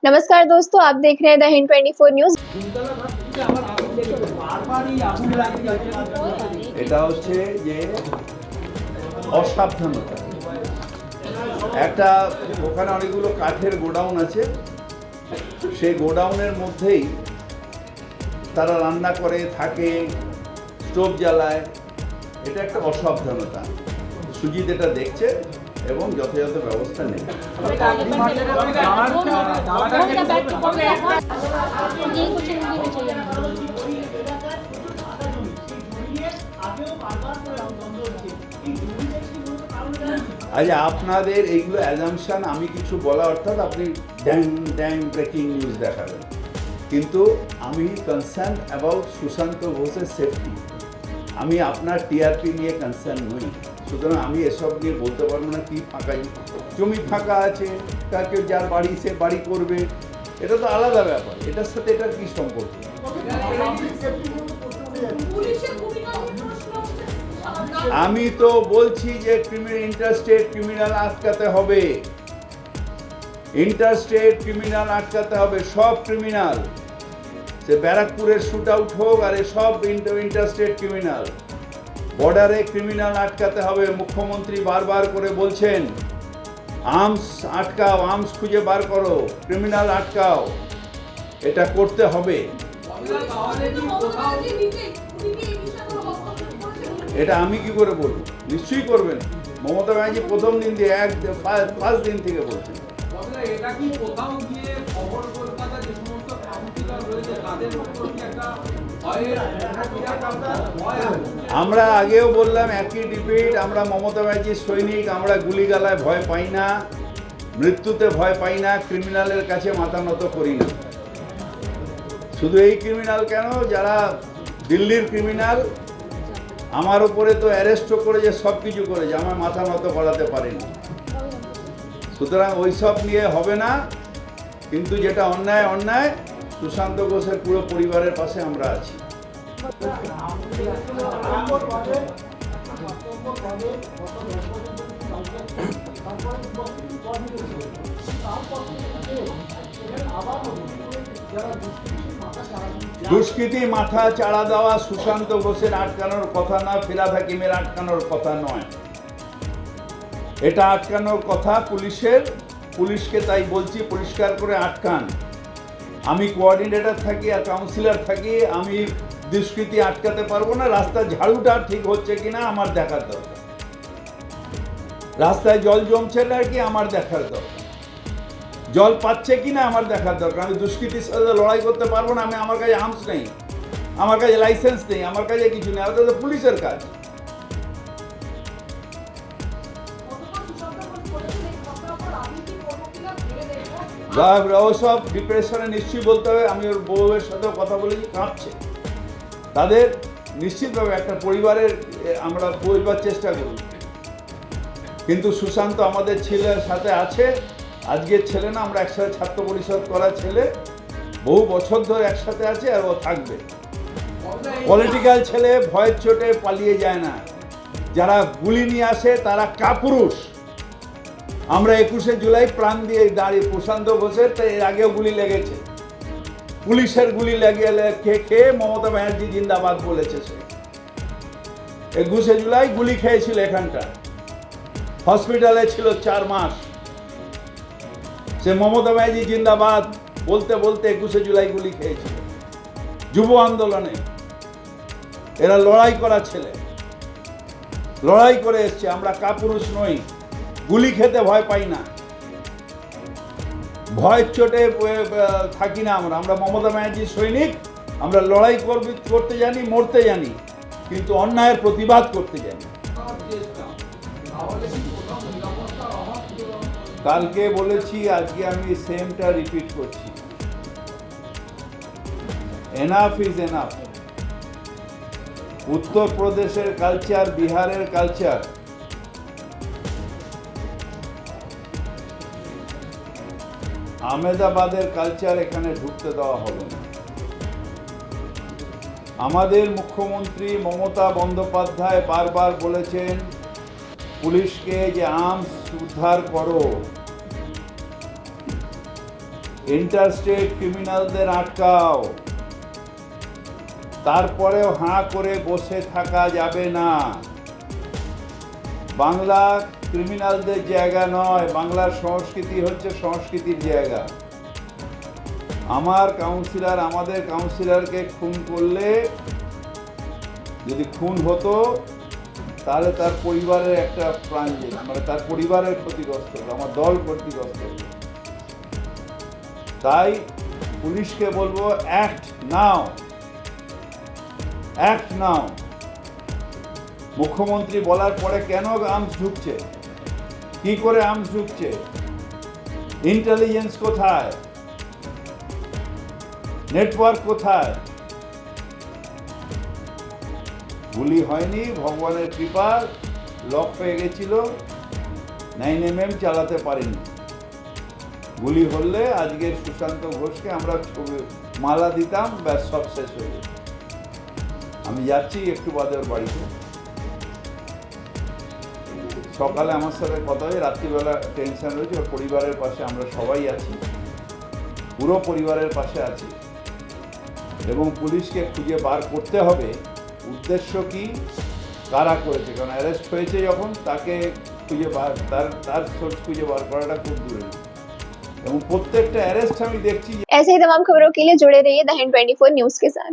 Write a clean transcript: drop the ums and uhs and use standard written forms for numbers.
नमस्कार दोस्तों, आप देख रहे हैं द हिंद 24 न्यूज। এটা হচ্ছে যে অসাবধানতা। একটা ওখানে অনেকগুলো কাঠের গোডাউন আছে, সেই গোডাউনের মধ্যেই তারা রান্না করে থাকে, স্টোভ জ্বালায়। এটা একটা অসাবধানতা। সুজিত এটা দেখছে এবং যথাযথ ব্যবস্থা নেই। আচ্ছা, আপনাদের এইগুলো অ্যাজাম্পশন, আমি কিছু বলা অর্থাৎ আপনি ড্যাং ড্যাং ব্রেকিং নিউজ দেখাবেন, কিন্তু আমি কনসার্ন অ্যাবাউট সুশান্ত ঘোষের সেফটি। আমি আপনার টিআরপি নিয়ে কনসার্ন নই, সুতরাং আমি এসব নিয়ে বলতে পারবো না। কি ফাঁকা জমি ফাঁকা আছে, কাকে যার বাড়ি সে বাড়ি করবে, এটা তো আলাদা ব্যাপার। এটার সাথে এটার কি সম্পর্ক? আমি তো বলছি যে ইন্টারস্টেট ক্রিমিনাল আটকাতে হবে, ইন্টারস্টেট ক্রিমিনাল আটকাতে হবে। সব ক্রিমিনাল, সে ব্যারাকপুরের শুট আউট হোক, আর সব ইন্টারস্টেট ক্রিমিনাল। বর্ডারে ক্রিমিনাল আটকাতে হবে। মুখ্যমন্ত্রী বারবার করে বলছেন আর্মস আটকাও, আর্মস খুঁজে বার করো, ক্রিমিনাল আটকাও। এটা করতে হবে। এটা আমি কি করে বলবো? নিশ্চয়ই করবেন। মমতা ব্যানার্জি প্রথম দিন দিয়ে ফার্স্ট দিন থেকে বলছেন। আমরা আগেও বললাম, একই ডিবেট। আমরা মমতা ব্যানার্জির সৈনিক। আমরা গুলিগালায় ভয় পাই না, মৃত্যুতে ভয় পাই না, ক্রিমিনালের কাছে মাথা নত করি না। শুধু এই ক্রিমিনাল কেন, যারা দিল্লির ক্রিমিনাল, আমার উপরে তো অ্যারেস্টও করেছে, সব কিছু করেছে, আমার মাথা নত করাতে পারেনি। সুতরাং ওইসব নিয়ে হবে না। কিন্তু যেটা অন্যায় অন্যায়, সুশান্ত ঘোষের পুরো পরিবারের পাশে আমরা আছি। দুষ্কৃতি মাথা চাড়া দেওয়া সুশান্ত ঘোষের আটকানোর কথা না, ফিরহাদ হাকিমের আটকানোর কথা নয়। এটা আটকানোর কথা পুলিশের। পুলিশকে তাই বলছি, পরিষ্কার করে আটকান। আমি কোঅর্ডিনেটর থাকি আর কাউন্সিলর থাকি, আমি দুষ্কৃতি আটকাতে পারবো না। রাস্তার ঝাড়ুটা ঠিক হচ্ছে কিনা আমার দেখার দরকার, রাস্তায় জল জমছে না কি আমার দেখার দরকার, জল পাচ্ছে কিনা আমার দেখার দরকার। আমি দুষ্কৃতির সাথে লড়াই করতে পারবো না। আমার কাছে আর্মস নেই, আমার কাছে লাইসেন্স নেই, আমার কাছে কিছু নেই। ওটা তো পুলিশের কাজ। ওসব ডিপ্রেশনে নিশ্চয়ই বলতে হবে। আমি ওর বউয়ের সাথেও কথা বলেছি, কাঁপছে। তাদের নিশ্চিতভাবে একটা পরিবারের আমরা বলবার চেষ্টা করি, কিন্তু সুশান্ত আমাদের ছেলের সাথে আছে। আজকের ছেলে না, আমরা একসাথে ছাত্র পরিষদ করা ছেলে, বহু বছর ধরে একসাথে আছে, আর ও থাকবে। পলিটিক্যাল ছেলে ভয়ের চোটে পালিয়ে যায় না। যারা গুলি নিয়ে আসে তারা কাপুরুষ। আমরা 21শে জুলাই প্রাণ দিয়ে দাঁড়িয়ে, প্রশান্ত ঘোষের তো এর আগেও গুলি লেগেছে, পুলিশের গুলি খেয়ে মমতা ব্যানার্জি জিন্দাবাদ বলেছে। সে 21শে জুলাই গুলি খেয়েছিল, এখানটা হসপিটালে ছিল 4 মাস। সে মমতা ব্যানার্জি জিন্দাবাদ বলতে বলতে 21শে জুলাই গুলি খেয়েছিল। যুব আন্দোলনে এরা লড়াই করা ছেলে, লড়াই করে এসছে। আমরা কাপুরুষ নই, গুলি খেতে ভয় পাই না, ভয়ের চোটে থাকি না। আমরা মমতা ব্যানার্জির সৈনিক। আমরা লড়াই করতে জানি, মরতে জানি, কিন্তু অন্যায়ের প্রতিবাদ করতে জানি। কালকে বলেছি, আজকে আমি সেমটা রিপিট করছি। Enough is enough. উত্তরপ্রদেশের কালচার, বিহারের কালচার, আহমেদাবাদের কালচার এখানে ঢুকতে দেওয়া হবে না। আমাদের মুখ্যমন্ত্রী মমতা বন্দ্যোপাধ্যায় বারবার বলেছেন পুলিশকে যে আর্মস উদ্ধার করো, ইন্টারস্টেট ক্রিমিনালদের আটকাও। তারপরেও হাঁ করে বসে থাকা যাবে না। বাংলা ক্রিমিনালদের জায়গা নয়, বাংলার সংস্কৃতি হচ্ছে সংস্কৃতির জায়গা। আমাদের কাউন্সিলরকে খুন করলে, যদি খুন হতো তাহলে তার পরিবারের একটা প্রাণ যেত, মানে তার পরিবারের ক্ষতিগ্রস্ত হতো, আমার দল ক্ষতিগ্রস্ত হতো। তাই পুলিশকে বলবো, অ্যাক্ট নাও, অ্যাক্ট নাও। মুখ্যমন্ত্রী বলার পরে কেন আর্মস ঢুকছে, কি করে আর্মস ঢুকছে, ইন্টেলিজেন্স কোথায়, নেটওয়ার্ক কোথায়? গুলি হয়নি, ভগবানের কৃপা, লক পেয়ে গেছিল, 9mm চালাতে পারিনি। গুলি হলে আজকের সুশান্ত ঘোষকে আমরা মালা দিতাম, ব্যাস সব শেষ হয়ে যেত। আমি যাচ্ছি একটু বাদে ওর বাড়িতে। সকালে আমার সাথে কথা হয়, রাত্রিবেলা টেনশন রয়েছে, ওর পরিবারের পাশে আমরা সবাই আছি, পুরো পরিবারের পাশে আছি। এবং পুলিশকে খুঁজে বার করতে হবে উদ্দেশ্য কি, কারা করেছে, কারণ অ্যারেস্ট হয়েছে যখন, তাকে খুঁজে বার, তার সোর্স খুঁজে বার করাটা খুব দূরে। এবং প্রত্যেকটা অ্যারেস্ট আমি দেখছি। ऐसे ही तमाम खबरों के लिए जुड़े रहिए द हिंद 24 न्यूज के साथ।